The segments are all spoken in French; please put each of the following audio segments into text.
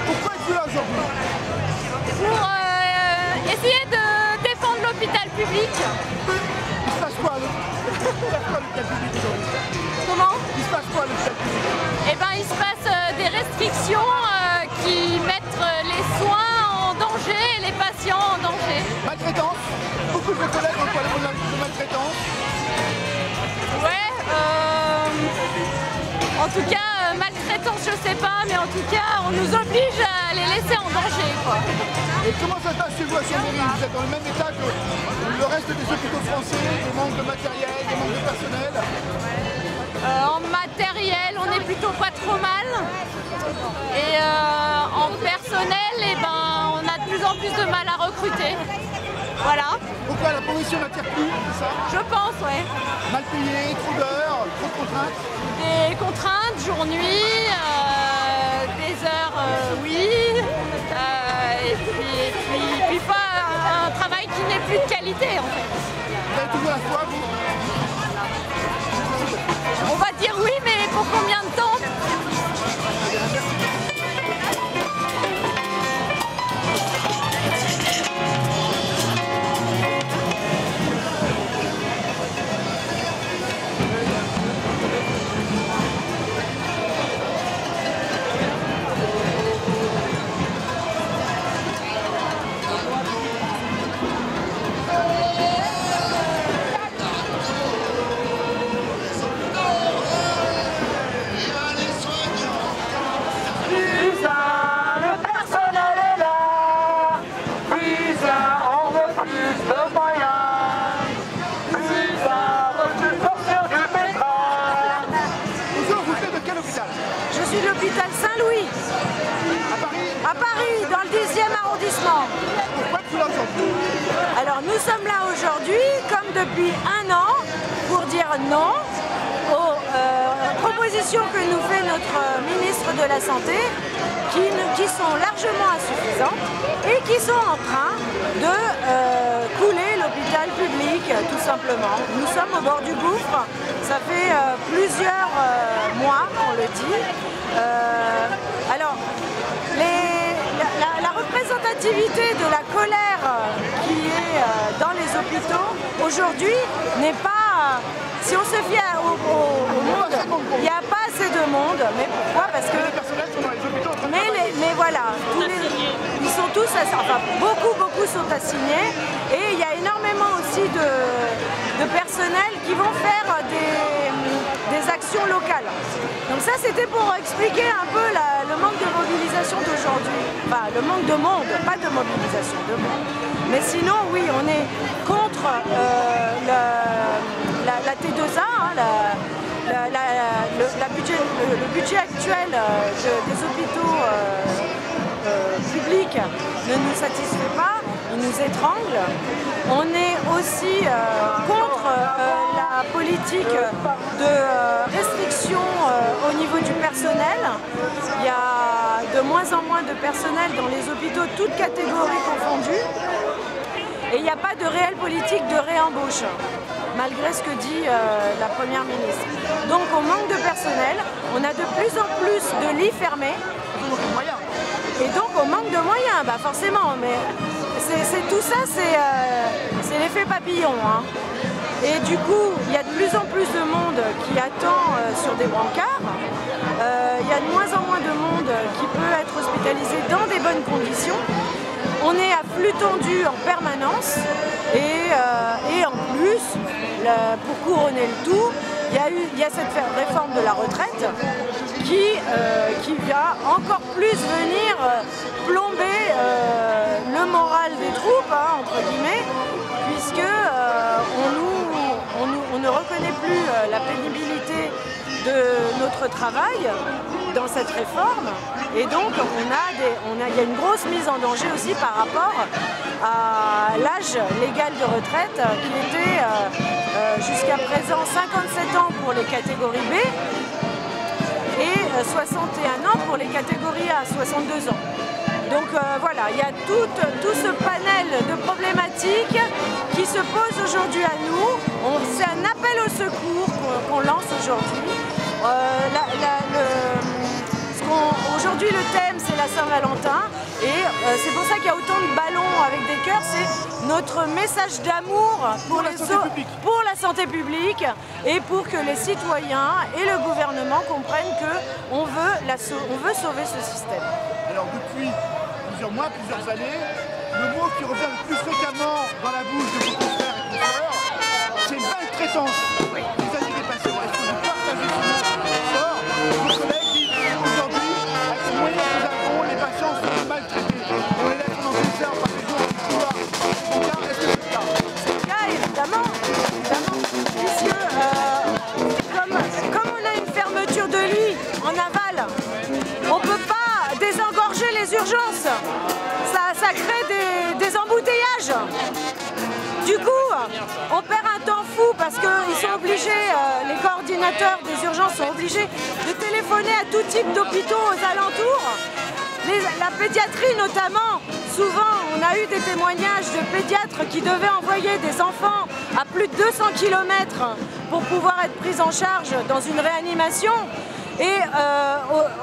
Pourquoi êtes-vous là aujourd'hui? Pour essayer de défendre l'hôpital public. Il se passe quoi à l'hôpital public aujourd'hui? Comment? Il se passe quoi à l'hôpital public? Eh ben, il se passe des restrictions qui mettent les soins en danger et les patients en danger. Maltraitance? Beaucoup de collègues ont parlé de maltraitance. Ouais, en tout cas, maltraitance, je sais pas, mais en tout cas, on nous oblige à les laisser en danger, quoi. Et comment ça se passe chez vous à Chambéry? Vous êtes dans le même état que le reste des hôpitaux français, des manques de matériel, des manques de personnel? En matériel, on est plutôt pas trop mal. Et en personnel, eh ben, on a de plus en plus de mal à recruter. Voilà. Pourquoi la profession n'attire plus, c'est ça? Je pense, ouais. Mal payé, trop d'heures, trop de contraintes? Des contraintes, jour-nuit, des heures, oui. Et puis pas un travail qui n'est plus de qualité, en fait. Vous avez toujours la foi, vous? On va dire oui, mais pour combien de temps? L'hôpital Saint-Louis, à Paris, dans le 10e arrondissement. Pourquoi êtes-vous là aujourd'hui? Alors nous sommes là aujourd'hui, comme depuis un an, pour dire non aux propositions que nous fait notre ministre de la Santé, qui sont largement insuffisantes et qui sont en train de couler l'hôpital public, tout simplement. Nous sommes au bord du gouffre, ça fait plusieurs mois qu'on le dit. Alors, la représentativité de la colère qui est dans les hôpitaux aujourd'hui n'est pas... Si on se fie au monde, il n'y a pas assez de monde. Mais pourquoi? Parce que... Mais voilà, ils sont tous, enfin beaucoup sont assignés, et il y a énormément aussi de personnel qui vont faire des actions locales. Donc ça, c'était pour expliquer un peu le manque de mobilisation d'aujourd'hui. Enfin, le manque de monde, pas de mobilisation, de monde. Mais sinon, oui, on est contre la T2A, hein, le budget actuel des hôpitaux publics ne nous satisfait pas, il nous étrangle. On est aussi contre la politique de restriction au niveau du personnel. Il y a de moins en moins de personnel dans les hôpitaux, toutes catégories confondues. Et il n'y a pas de réelle politique de réembauche, malgré ce que dit la Première ministre. Donc on manque de personnel, on a de plus en plus de lits fermés. Et donc on manque de moyens, bah forcément, mais tout ça c'est l'effet papillon. Hein. Et du coup, il y a de plus en plus de monde qui attend sur des brancards. Il y a de moins en moins de monde qui peut être hospitalisé dans des bonnes conditions. On est à flux tendu en permanence et en plus, pour couronner le tout, il y a cette réforme de la retraite qui va encore plus venir plomber le moral des troupes, hein, entre guillemets, puisque on ne reconnaît plus la pénibilité de notre travail dans cette réforme, et donc il y a une grosse mise en danger aussi par rapport à l'âge légal de retraite qui était jusqu'à présent 57 ans pour les catégories B et 61 ans pour les catégories A, 62 ans. Donc voilà, il y a tout ce panel de problématiques qui se posent aujourd'hui à nous. C'est un appel au secours qu'on lance aujourd'hui. Aujourd'hui, le thème thème, c'est la Saint-Valentin. Et c'est pour ça qu'il y a autant de ballons avec des cœurs. C'est notre message d'amour pour la santé publique et pour que les citoyens et le gouvernement comprennent qu'on veut sauver ce système. Alors depuis plusieurs mois, plusieurs années, le mot qui revient le plus fréquemment dans la bouche de vos confrères et confrères, c'est maltraitance. Oui. Les amis des patients, est-ce que vous partagez ce sort? Vos collègues disent aujourd'hui, avec les moyens que nous avons, les patients sont maltraités. On est là pendant 10 heures par jour du couloir. Est-ce que c'est le cas? C'est le cas, évidemment. Puisque comme on a une fermeture de lit en aval, on ne peut pas désengorger les urgences. Ça crée des embouteillages. Du coup, on perd un temps fou parce qu'ils sont obligés, les coordinateurs des urgences sont obligés de téléphoner à tout type d'hôpitaux aux alentours. La pédiatrie notamment, souvent on a eu des témoignages de pédiatres qui devaient envoyer des enfants à plus de 200 km pour pouvoir être pris en charge dans une réanimation. Et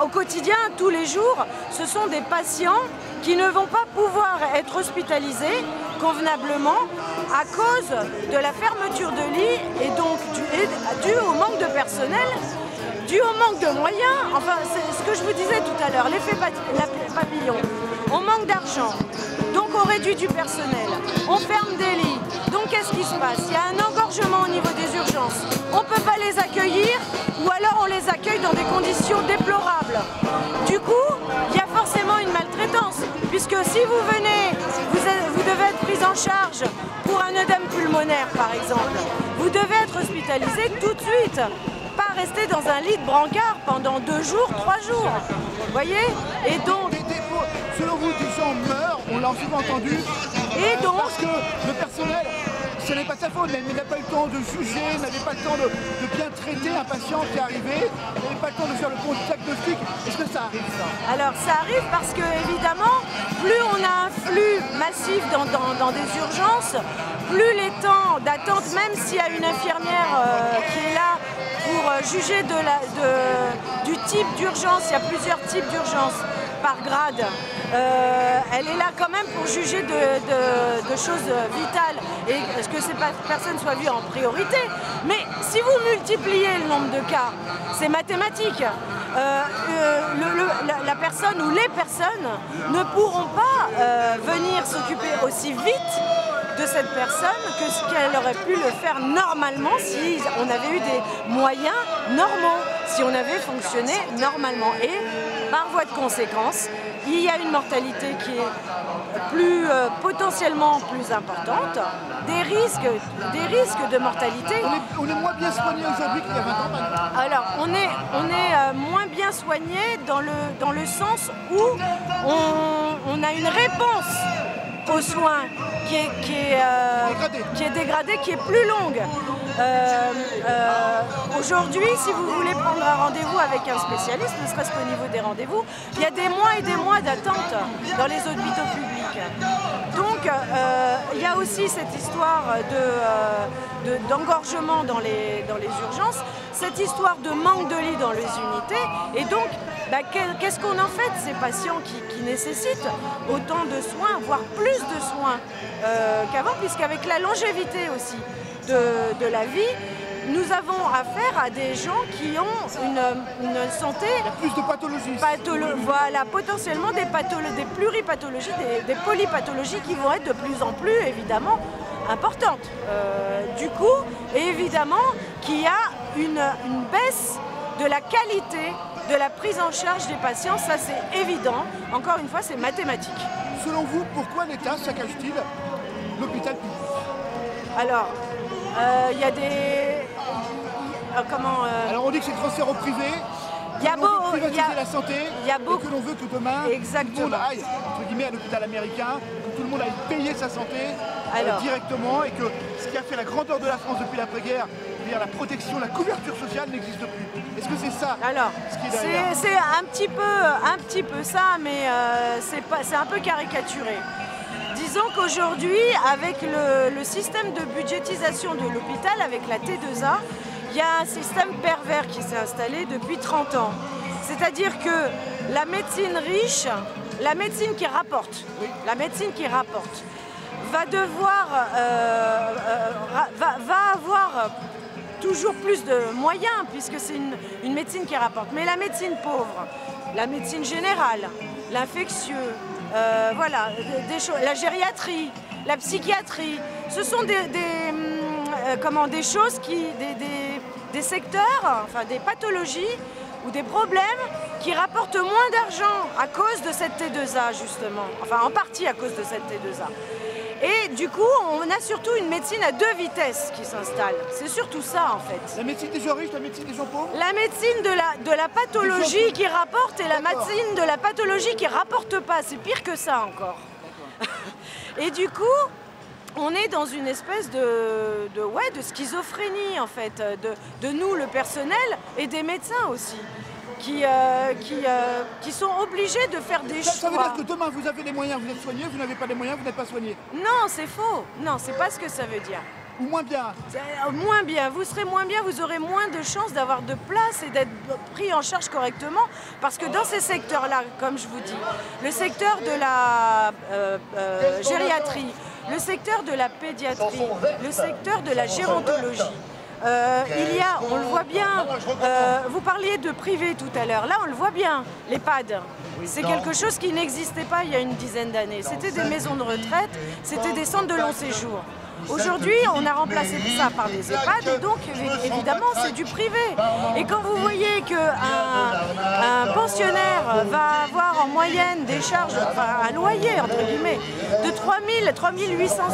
au quotidien, tous les jours, ce sont des patients qui ne vont pas pouvoir être hospitalisés convenablement à cause de la fermeture de lits et donc dû au manque de personnel, dû au manque de moyens. Enfin, c'est ce que je vous disais tout à l'heure, l'effet papillon. On manque d'argent, donc on réduit du personnel, on ferme des lits. Donc qu'est-ce qui se passe? Il y a un engorgement au niveau des urgences. On ne peut pas les accueillir ou alors on les accueille dans des conditions déplorables. Du coup, il y a forcément une maltraitance, puisque si vous venez, vous devez être pris en charge pour un œdème pulmonaire par exemple. Vous devez être hospitalisé tout de suite, pas rester dans un lit de brancard pendant 2 jours, 3 jours. Vous voyez? Et donc, selon vous, des gens meurent, on l'a souvent entendu, et donc, parce que le personnel, ce n'est pas sa faute, mais il n'a pas eu le temps de juger, n'avait pas le temps de bien traiter un patient qui est arrivé, il n'avait pas le temps de faire le bon diagnostic. Est-ce que ça arrive ça? Alors ça arrive parce que évidemment, plus on a un flux massif dans des urgences, plus les temps d'attente, même s'il y a une infirmière qui est là pour juger du type d'urgence, il y a plusieurs types d'urgence par grade, elle est là quand même pour juger de choses vitales et que ces personnes soient vues en priorité. Mais si vous multipliez le nombre de cas, c'est mathématique. La personne ou les personnes ne pourront pas venir s'occuper aussi vite de cette personne que ce qu'elle aurait pu le faire normalement si on avait eu des moyens normaux, si on avait fonctionné normalement. Et par voie de conséquence, il y a une mortalité qui est potentiellement plus importante, des risques de mortalité. On est moins bien soigné aujourd'hui qu'il y a 20 ans. Alors, on est moins bien soigné dans le sens où on a une réponse aux soins qui est dégradée, qui est plus longue. Aujourd'hui, si vous voulez prendre un rendez-vous avec un spécialiste, ne serait-ce qu'au niveau des rendez-vous, il y a des mois et des mois d'attente dans les hôpitaux publics. Donc, il y a aussi cette histoire d'engorgement dans les urgences, cette histoire de manque de lits dans les unités, et donc, qu'est-ce qu'on en fait de ces patients qui nécessitent autant de soins, voire plus de soins qu'avant, puisqu'avec la longévité aussi de la vie, nous avons affaire à des gens qui ont une santé... Il y a plus de pathologies. Voilà, potentiellement des pluripathologies, des polypathologies qui vont être de plus en plus, évidemment, importantes. Du coup, et évidemment, qu'il y a une baisse de la qualité de la prise en charge des patients, ça c'est évident. Encore une fois, c'est mathématique. Selon vous, pourquoi l'État saccage-t-il l'hôpital public? Alors, il y a des... Alors on dit que c'est transfert au privé, il y a privatiser la santé, il y a beaucoup... et que l'on veut que demain, tout le monde aille, entre guillemets, à l'hôpital américain, que tout le monde aille payer sa santé directement, et que ce qui a fait la grandeur de la France depuis l'après-guerre, c'est-à-dire la protection, la couverture sociale n'existe plus. Est-ce que c'est ça? Alors, ce qui est derrière? C'est un petit peu ça, mais c'est un peu caricaturé. Disons qu'aujourd'hui, avec le système de budgétisation de l'hôpital, avec la T2A, il y a un système pervers qui s'est installé depuis 30 ans. C'est-à-dire que la médecine riche, la médecine qui rapporte, va devoir, va avoir toujours plus de moyens puisque c'est une médecine qui rapporte. Mais la médecine pauvre, la médecine générale, l'infectieux, voilà, la gériatrie, la psychiatrie, ce sont des choses des secteurs, enfin des pathologies ou des problèmes qui rapportent moins d'argent à cause de cette T2A justement, enfin en partie à cause de cette T2A. Et du coup, on a surtout une médecine à 2 vitesses qui s'installe. C'est surtout ça en fait. La médecine des gens riches, la médecine des gens pauvres? La médecine de la pathologie qui rapporte et la médecine de la pathologie qui rapporte pas. C'est pire que ça encore. Et du coup, on est dans une espèce de schizophrénie en fait, de nous le personnel et des médecins aussi, qui sont obligés de faire des choix. Ça veut dire que demain vous avez les moyens, vous êtes soigné, vous n'avez pas les moyens, vous n'êtes pas soigné? Non, c'est faux. Non, c'est pas ce que ça veut dire. Ou moins bien? Moins bien, vous serez moins bien, vous aurez moins de chances d'avoir de place et d'être pris en charge correctement parce que dans ces secteurs-là, comme je vous dis, le secteur de la gériatrie, le secteur de la pédiatrie, le secteur de la gérontologie, on le voit bien, vous parliez de privé tout à l'heure, là on le voit bien, l'EHPAD. C'est quelque chose qui n'existait pas il y a une dizaine d'années. C'était des maisons de retraite, c'était des centres de long séjour. Aujourd'hui, on a remplacé ça par des EHPAD et donc évidemment c'est du privé. Et quand vous voyez qu'un pensionnaire va avoir en moyenne des charges, enfin un loyer entre guillemets, de 3 800 €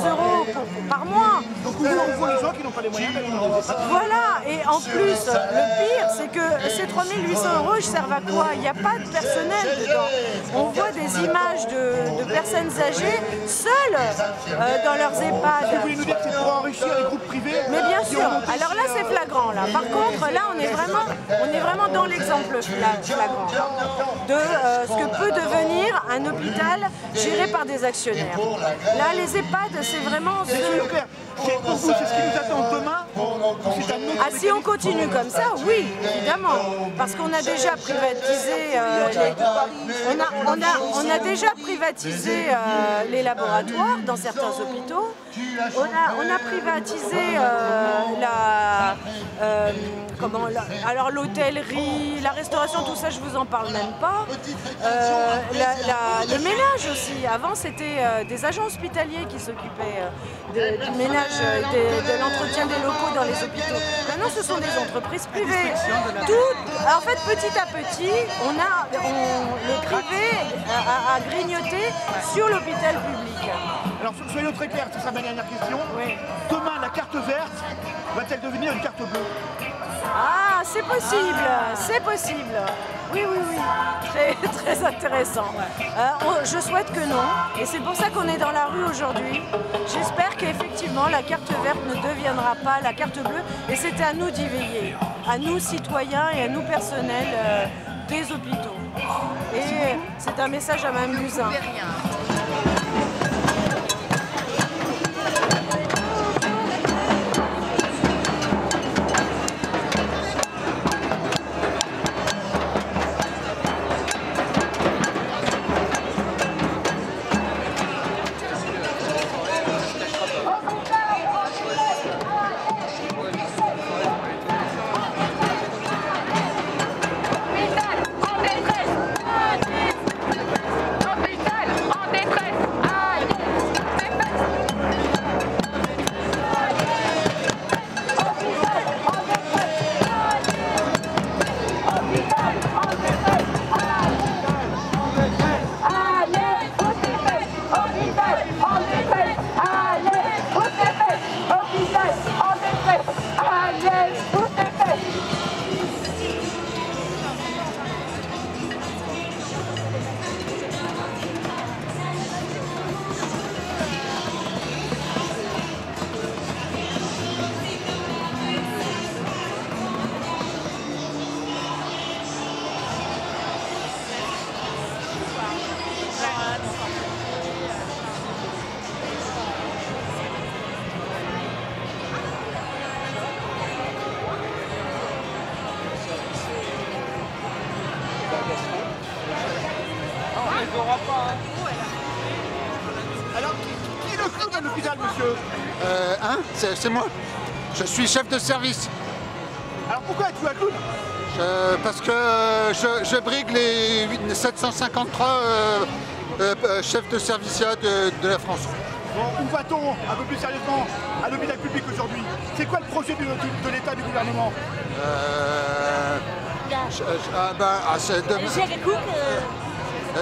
par mois. Donc on voit les gens qui n'ont pas les moyens d'aller dans des EHPAD. Voilà, et en plus, le pire c'est que ces 3 800 € ils servent à quoi? Il n'y a pas de personnel dedans. On voit des images de personnes âgées seules dans leurs EHPAD. Vous voulez nous dire que c'est pour enrichir les groupes privés? Mais bien sûr, alors là c'est flagrant là. Par contre là on est vraiment dans l'exemple flagrant de ce que peut devenir un hôpital géré par des actionnaires. Là les EHPAD c'est vraiment C'est pour vous, c'est ce qui nous attend demain? Ah, si on continue comme ça, oui, évidemment, parce qu'on a déjà privatisé on a déjà privatisé les laboratoires dans certains hôpitaux. On a privatisé alors l'hôtellerie, la restauration, tout ça, je vous en parle même pas. Le ménage aussi. Avant, c'était des agents hospitaliers qui s'occupaient du ménage, de l'entretien des locaux dans les hôpitaux. Maintenant, ce sont des entreprises privées. En fait, petit à petit, le privé a grignoté sur l'hôpital public. Alors, soyons très clairs, c'est ça ma dernière question. Oui. Demain, la carte verte va-t-elle devenir une carte bleue? Ah, c'est possible, c'est possible. Oui, oui, oui, très, très intéressant. Je souhaite que non, et c'est pour ça qu'on est dans la rue aujourd'hui. J'espère qu'effectivement la carte verte ne deviendra pas la carte bleue, et c'est à nous d'y veiller, à nous citoyens et à nous personnels des hôpitaux. Et c'est un message à Mme Buzyn. Hôpital en détresse. Alors, qui est le clown à l'hôpital, monsieur? C'est moi. Je suis chef de service. Alors pourquoi êtes-vous un clown? Parce que je brigue les 753 chefs de service de la France. Bon, où va-t-on un peu plus sérieusement à l'hôpital public aujourd'hui? C'est quoi le projet de l'État, du gouvernement?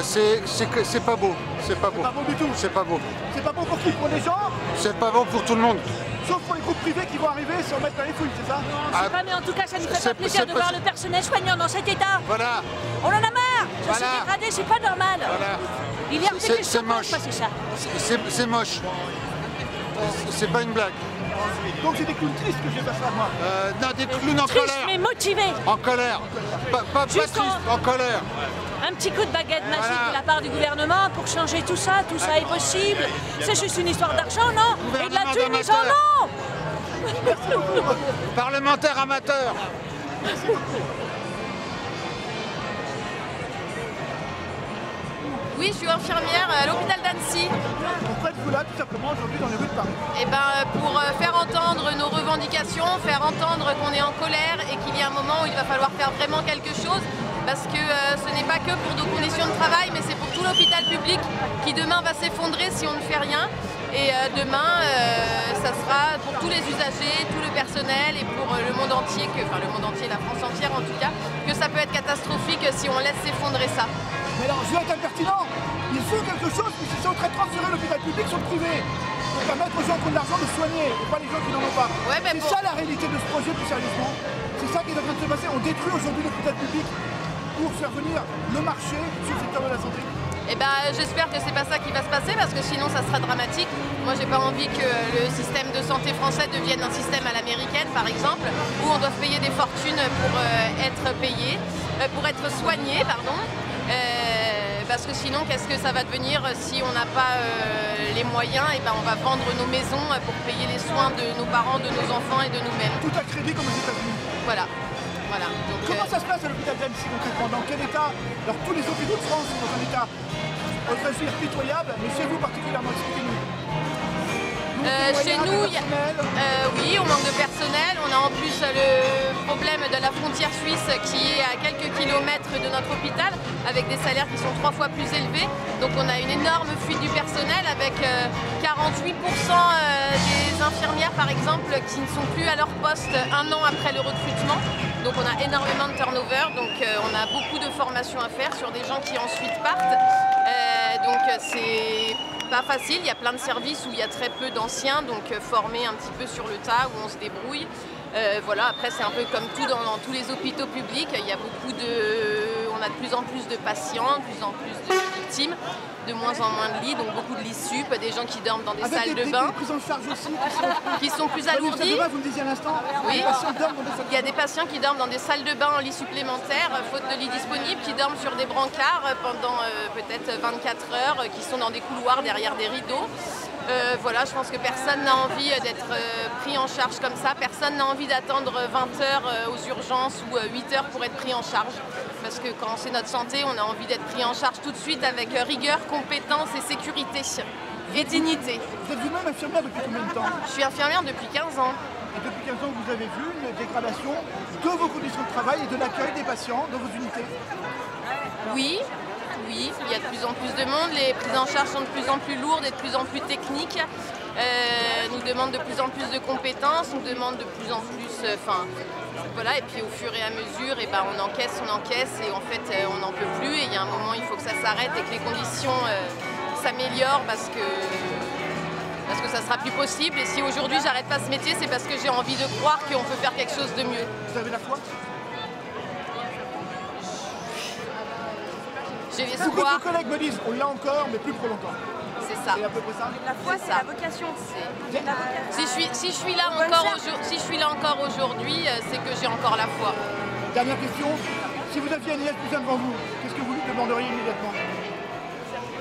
C'est pas beau. C'est pas beau. C'est pas bon du tout. C'est pas beau. C'est pas bon pour qui? Pour les gens? C'est pas bon pour tout le monde. Sauf pour les groupes privés qui vont arriver et se remettre dans les fouilles, c'est ça? Je sais pas, mais en tout cas, ça nous fait pas plaisir de voir le personnel soignant dans cet état. Voilà. On en a marre. Je suis Voilà. dégradé, c'est pas normal. Voilà. Il y a C'est moche. c'est ça. C'est moche. C'est pas une blague. Donc c'est des clowns tristes que j'ai face à moi. Non, des clowns en Triste colère. mais motivé. En colère. Pas Juste triste, en colère. Un petit coup de baguette magique Voilà. de la part du gouvernement pour changer tout ça est possible. C'est juste une histoire d'argent, non? Et de la thune, ils en ont. Parlementaire amateur. Oui, je suis infirmière à l'hôpital d'Annecy. Pourquoi êtes-vous là tout simplement aujourd'hui dans les rues de Paris? Et pour faire entendre nos revendications, faire entendre qu'on est en colère et qu'il y a un moment où il va falloir faire vraiment quelque chose. Parce que ce n'est pas que pour nos conditions de travail, mais c'est pour tout l'hôpital public qui demain va s'effondrer si on ne fait rien. Et demain, ça sera pour tous les usagers, tout le personnel et pour le monde entier, enfin le monde entier, la France entière en tout cas, que ça peut être catastrophique si on laisse s'effondrer ça. Mais alors, je vais être impertinent. Il faut quelque chose, puisqu'ils sont en train de transférer l'hôpital public sur le privé. Pour permettre aux gens qui ont de l'argent de soigner, et pas les gens qui n'en ont pas. Ouais, mais c'est ça la réalité de ce projet, plus sérieusement. C'est ça qui est en train de se passer. On détruit aujourd'hui l'hôpital public pour faire venir le marché sur le secteur de la santé. Eh ben, j'espère que c'est pas ça qui va se passer parce que sinon ça sera dramatique. Moi j'ai pas envie que le système de santé français devienne un système à l'américaine par exemple, où on doit payer des fortunes pour être soigné, pardon. Parce que sinon qu'est-ce que ça va devenir si on n'a pas les moyens? Et ben on va vendre nos maisons pour payer les soins de nos parents, de nos enfants et de nous-mêmes. Tout à crédit comme aux États-Unis. Voilà. Voilà. Donc, comment ça se passe à l'hôpital d'Annecy concrètement? Dans quel état? Alors tous les hôpitaux de France sont dans un état, on va dire, pitoyable, mais chez vous particulièrement, expliquez-nous. Chez nous, oui, on manque de personnel. On a en plus le problème de la frontière suisse qui est à quelques kilomètres de notre hôpital, avec des salaires qui sont 3 fois plus élevés. Donc on a une énorme fuite du personnel avec 48% des infirmières par exemple qui ne sont plus à leur poste un an après le recrutement. Donc on a énormément de turnover, donc on a beaucoup de formations à faire sur des gens qui ensuite partent. Donc c'est pas facile, il y a plein de services où il y a très peu d'anciens, donc formés un petit peu sur le tas, où on se débrouille. Voilà, après c'est un peu comme tout dans tous les hôpitaux publics, il y a on a de plus en plus de patients, de plus en plus de victimes, de moins en moins de lits, donc beaucoup de lits sup, des gens qui dorment dans des salles de bain. Des prises en charge aussi qui sont plus alourdies. Vous me disiez à l'instant, oui. Il y a des patients qui dorment dans des salles de bain en lit supplémentaires, faute de lits disponibles, qui dorment sur des brancards pendant peut-être 24 heures, qui sont dans des couloirs derrière des rideaux. Voilà, je pense que personne n'a envie d'être pris en charge comme ça. Personne n'a envie d'attendre 20 heures aux urgences ou 8 heures pour être pris en charge. Parce que quand c'est notre santé, on a envie d'être pris en charge tout de suite avec rigueur, compétence et sécurité et dignité. Vous êtes vous-même infirmière depuis combien de temps? Je suis infirmière depuis 15 ans. Et depuis 15 ans, vous avez vu une dégradation de vos conditions de travail et de l'accueil des patients dans vos unités? Oui. Oui, il y a de plus en plus de monde, les prises en charge sont de plus en plus lourdes et de plus en plus techniques, nous demandent de plus en plus de compétences, nous demandent de plus en plus, voilà, et puis au fur et à mesure, on encaisse, et en fait on n'en peut plus, et il y a un moment il faut que ça s'arrête et que les conditions s'améliorent parce que ça sera plus possible, et si aujourd'hui j'arrête pas ce métier, c'est parce que j'ai envie de croire qu'on peut faire quelque chose de mieux. Vous avez la foi? J'ai l'espoir. Beaucoup de collègues me disent, on l'a encore, mais plus pour longtemps. C'est ça. C'est à peu près ça. La foi, c'est la vocation. Si je suis là encore aujourd'hui, c'est que j'ai encore la foi. Dernière question. Si vous aviez Agnès Buzyn devant vous, qu'est-ce que vous lui demanderiez immédiatement?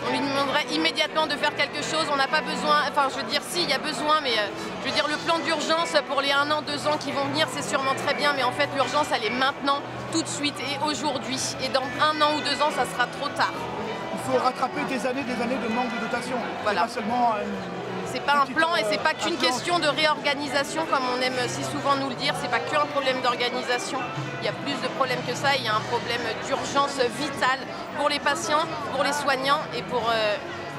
On lui demanderait immédiatement de faire quelque chose. On n'a pas besoin, enfin je veux dire si, il y a besoin, mais je veux dire le plan d'urgence pour les 1 an, 2 ans qui vont venir, c'est sûrement très bien, mais en fait l'urgence elle est maintenant, tout de suite et aujourd'hui. Et dans 1 an ou 2 ans, ça sera trop tard. Il faut rattraper des années de manque de dotation. Voilà. Pas seulement c'est pas un plan et c'est pas qu'une question de réorganisation comme on aime si souvent nous le dire, c'est pas qu'un problème d'organisation, il y a plus de problèmes que ça, il y a un problème d'urgence vitale pour les patients, pour les soignants et pour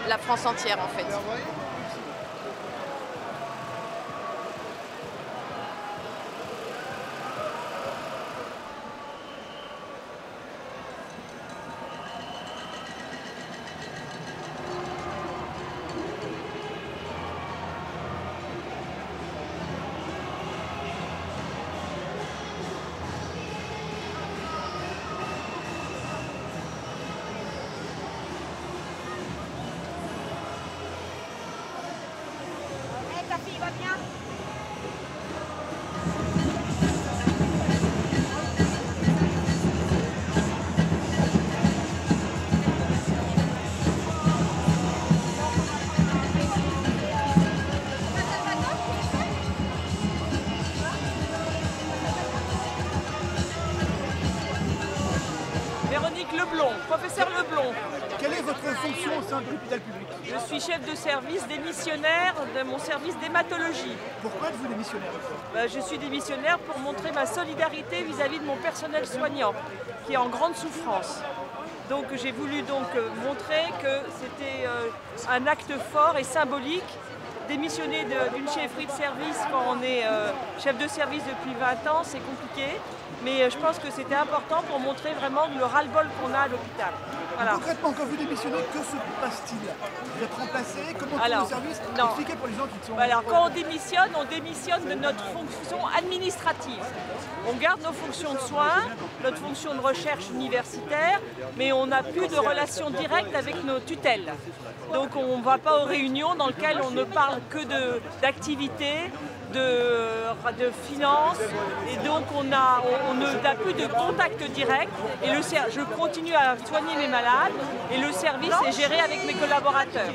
la France entière en fait. Véronique Leblond, professeur Leblond. Quelle est votre fonction au sein de l'hôpital public? Je suis chef de service démissionnaire de mon service d'hématologie. Pourquoi êtes-vous démissionnaire? Je suis démissionnaire pour montrer ma solidarité vis-à-vis de mon personnel soignant qui est en grande souffrance. Donc j'ai voulu montrer que c'était un acte fort et symbolique. Démissionner d'une chefferie de service quand on est chef de service depuis 20 ans, c'est compliqué. Mais je pense que c'était important pour montrer vraiment le ras-le-bol qu'on a à l'hôpital. Voilà. Concrètement, quand vous démissionnez, que se passe-t-il? Vous êtes remplacé? Comment tout le service? Expliquez pour les gens qui sont... Alors, quand on démissionne de notre fonction administrative. On garde nos fonctions de soins, notre fonction de recherche universitaire, mais on n'a plus de relation directe avec nos tutelles. Donc on ne va pas aux réunions dans lesquelles on ne parle que d'activités, de finances, et donc on n'a plus de contact direct. Et je continue à soigner mes malades et le service est géré avec mes collaborateurs.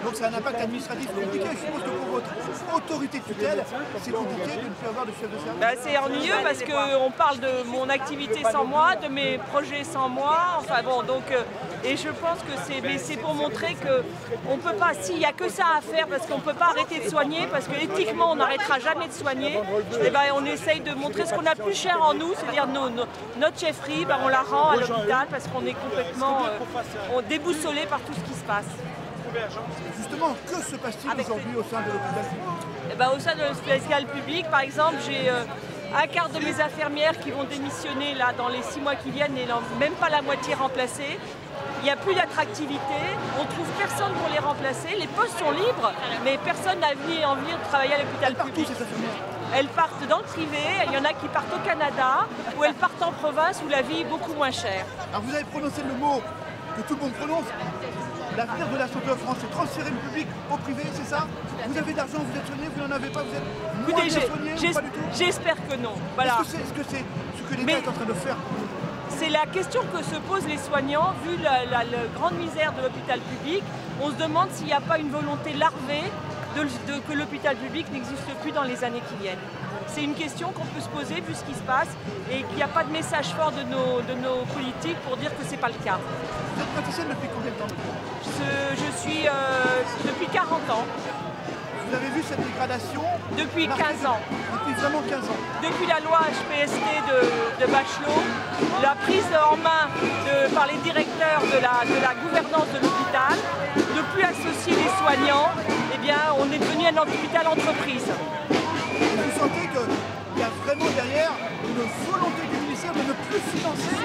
Donc c'est un impact administratif compliqué. Je suppose que pour votre autorité de tutelle, c'est compliqué de ne plus avoir de chef de service. C'est ennuyeux parce qu'on parle de mon activité sans moi, de mes projets sans moi. Enfin bon, donc et je pense que c'est pour montrer qu'on ne peut pas, s'il n'y a que ça à faire, parce qu'on ne peut pas arrêter de soigner, parce que éthiquement on n'arrêtera jamais de soigner, et on essaye de montrer ce qu'on a de plus cher en nous, c'est-à-dire notre chefferie, on la rend à l'hôpital parce qu'on est complètement déboussolé par tout ce qui se passe. Justement, que se passe-t-il aujourd'hui au sein de l'hôpital public? Au sein de l'hôpital public, par exemple, j'ai un quart de mes infirmières qui vont démissionner là, dans les 6 mois qui viennent et même pas la moitié remplacée. Il n'y a plus d'attractivité, on ne trouve personne pour les remplacer, les postes sont libres, mais personne n'a envie de travailler à l'hôpital public. Elles partent dans le privé, il y en a qui partent au Canada, ou elles partent en province où la vie est beaucoup moins chère. Alors vous avez prononcé le mot que tout le monde prononce, l'avenir de la santé en France, c'est transférer le public au privé, c'est ça? Vous avez de l'argent, vous êtes soigné, vous n'en avez pas, vous êtes moins bien soigné, pas du tout? J'espère que non. Voilà. Est-ce que c'est ce que l'État est en train de faire? C'est la question que se posent les soignants, vu la grande misère de l'hôpital public. On se demande s'il n'y a pas une volonté larvée que l'hôpital public n'existe plus dans les années qui viennent. C'est une question qu'on peut se poser vu ce qui se passe et qu'il n'y a pas de message fort de nos politiques pour dire que ce n'est pas le cas. Vous êtes praticienne depuis combien de temps? Je suis depuis 40 ans. Vous avez vu cette dégradation? Depuis 15 ans. Depuis vraiment 15 ans. Depuis la loi HPST de Bachelot, la prise en main par les directeurs de la gouvernance de l'hôpital, ne plus associer les soignants, on est devenu un hôpital entreprise. Et vous sentez qu'il y a vraiment derrière une volonté du ministère de ne plus financer?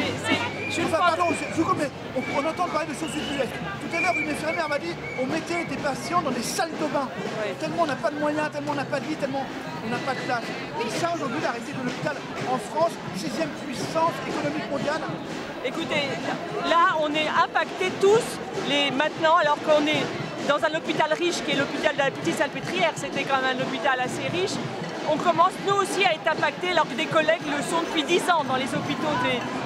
On entend parler de choses ubuesques. Tout à l'heure, une infirmière m'a dit on mettait des patients dans des salles de bain. Oui. Tellement on n'a pas de moyens, tellement on n'a pas de lit, tellement on n'a pas de place. Et ça, aujourd'hui, l'arrêté de l'hôpital en France, 6e puissance économique mondiale. Écoutez, là, on est impactés tous maintenant, alors qu'on est dans un hôpital riche qui est l'hôpital de la Petite-Salpêtrière. C'était quand même un hôpital assez riche. On commence nous aussi à être impactés alors que des collègues le sont depuis 10 ans dans les hôpitaux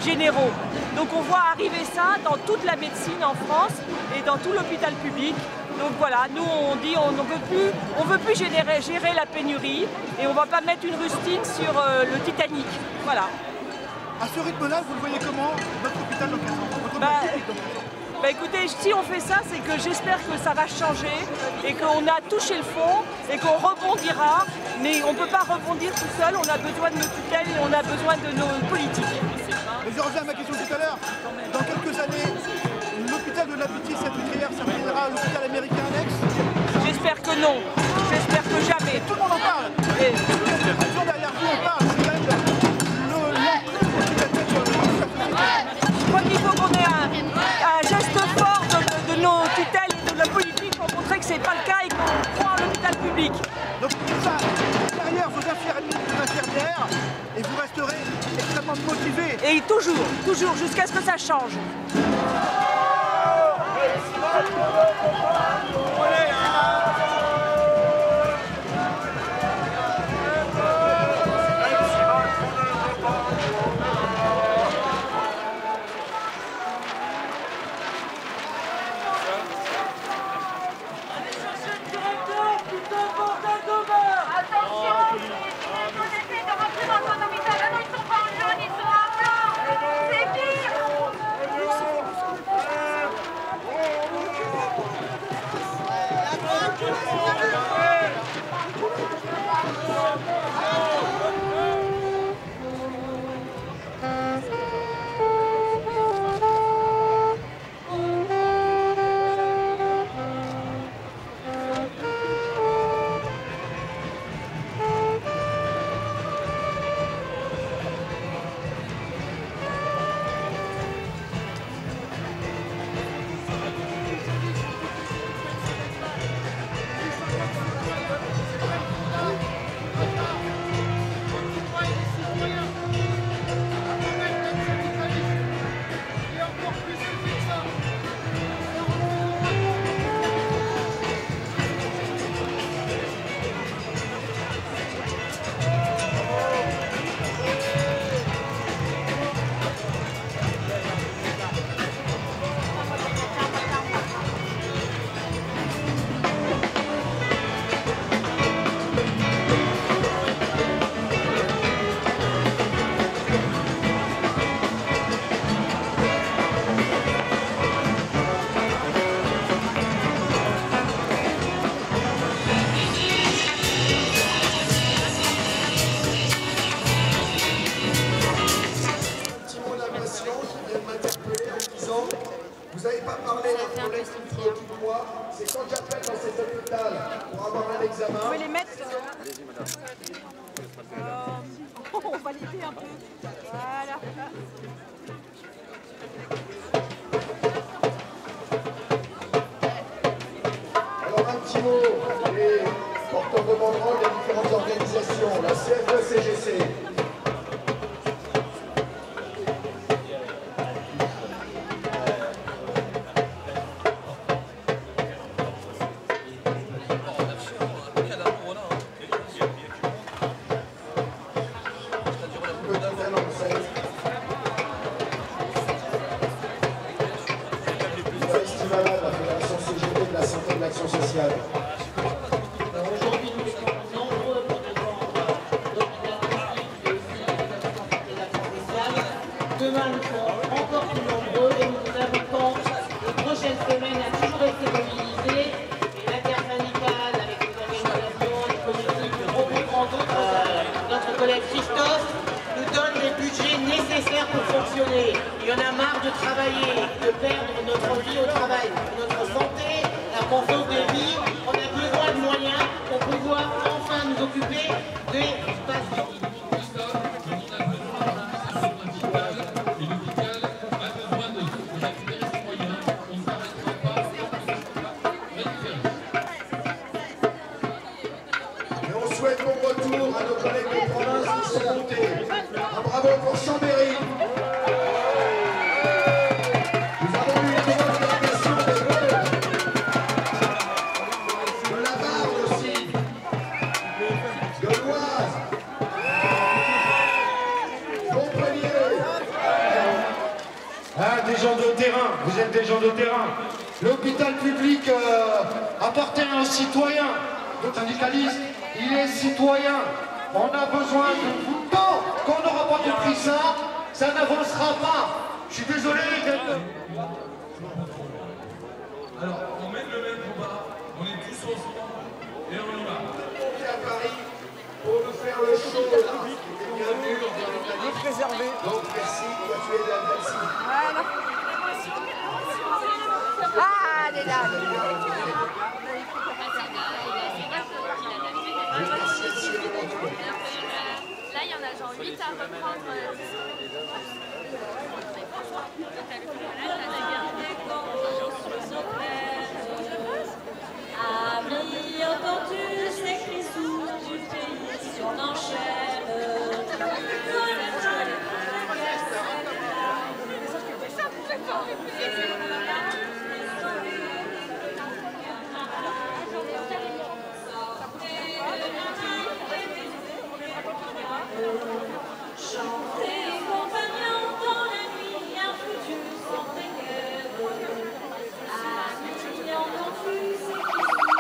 généraux. Donc on voit arriver ça dans toute la médecine en France et dans tout l'hôpital public. Donc voilà, nous on dit on ne veut plus gérer la pénurie et on ne va pas mettre une rustine sur le Titanic. Voilà. À ce rythme-là, vous le voyez comment, votre hôpital dans 15 ans, votre hôpital public dans 15 ans? Bah écoutez, si on fait ça, c'est que j'espère que ça va changer et qu'on a touché le fond et qu'on rebondira. Mais on ne peut pas rebondir tout seul, on a besoin de nos tutelles et on a besoin de nos politiques. Et je reviens à ma question tout à l'heure. Dans quelques années, l'hôpital de la Petite-Salpêtrière s'appellera l'hôpital américain annexe? J'espère que non. J'espère que jamais. Et tout le monde en parle. Et les gens derrière vous en parlent. C'est quand même Je crois qu'il faut qu'on ait un geste fort de nos tutelles et de la politique pour montrer que ce n'est pas le cas et qu'on croit à l'hôpital public. Donc ça, derrière vos infirmières, et vous resterez extrêmement motivés. Et toujours, jusqu'à ce que ça change. Vous n'avez pas parlé d'un collègue qui me préoccupe moi, c'est quand j'appelle dans cet hôpital pour avoir un examen. Vous pouvez les mettre. On va l'aider un peu. Voilà. Alors un petit mot, les porteurs de banderoles des différentes organisations, la CFE-CGC. Sociale. Aujourd'hui, nous sommes nombreux pour défendre l'hôpital public et la sociale. Demain, nous serons encore plus nombreux et nous vous invitons les prochaines semaines à toujours rester mobilisés. Et l'intersyndicale avec les organisations, les politiques, le regroupement d'autres, notre collègue Christophe nous donne les budgets nécessaires pour fonctionner. Il y en a marre de travailler, de perdre notre vie au travail, notre santé. La confiance de vie, on a besoin de moyens pour pouvoir enfin nous occuper des espaces publics. Et on souhaite bon retour à nos collègues de province qui sont montés. Un bravo pour Chambéry. Des gens de terrain, vous êtes des gens de terrain. L'hôpital public appartient à un citoyen. Le syndicaliste, il est citoyen. On a besoin de tout le temps. Quand on n'aura pas compris ça, ça n'avancera pas. Je suis désolé d'être... Alors, on mène le même combat, on est tous ensemble et on y va. On vient à Paris pour nous faire le show là. C'était bien dur, bien organique. Préserver. Donc merci, toi tu es là, merci. Voilà. Ah, elle est là. Là, il y en a genre 8 à reprendre. Amis, entends-tu ces cris sourds du pays sur l'enchaîne? Chantez, compagnons, dans la nuit, un futur sans précaire. Amis, entends-tu ces cris sourds?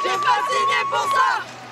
J'ai pas signé pour ça!